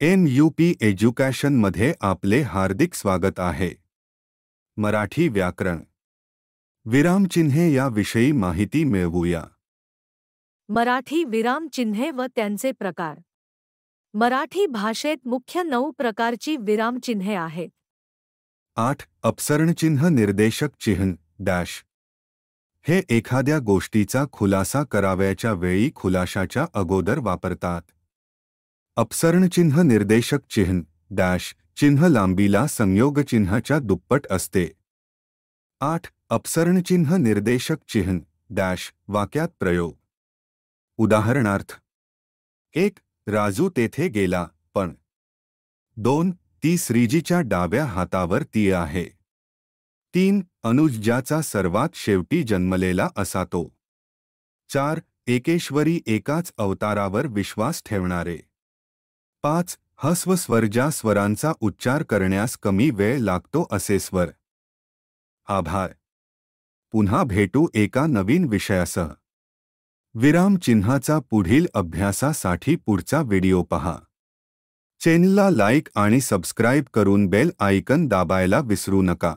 NUP एज्युकेशनमध्ये आपले हार्दिक स्वागत आहे. मराठी व्याकरण विरामचिन्हे या विषयी माहिती मिळवूया. मराठी विरामचिन्हे व त्यांचे प्रकार. मराठी भाषेत मुख्य 9 प्रकारची विरामचिन्हे आहेत. 8. अपसरणचिन्ह निर्देशक चिन्ह डॅश. हे एखाद्या गोष्टीचा खुलासा करावयाच्या वेळी खुलाशाच्या अगोदर वापरतात. अपसरणचिन्ह निर्देशक चिन्ह डॅश चिन्ह लांबीला संयोगचिन्हाच्या दुप्पट असते. 8. अपसरणचिन्ह निर्देशक चिन्ह डॅश वाक्यात प्रयोग. उदाहरणार्थ: 1. राजू तेथे गेला पण. 2. ती श्रीजीच्या डाव्या हातावर ती आहे. 3. अनुज ज्याचा सर्वात शेवटी जन्मलेला असा तो. 4. एकेश्वरी एकाच अवतारावर विश्वास ठेवणारे. 5. हस्व स्वर ज्या स्वरांचा उच्चार करण्यास कमी वेळ लागतो असे स्वर. आभार. पुन्हा भेटू एका नवीन विषयासह. विरामचिन्हाचा पुढील अभ्यासासाठी पुढचा व्हिडिओ पहा. चॅनलला लाईक आणि सबस्क्राईब करून बेल आयकॉन दाबायला विसरू नका.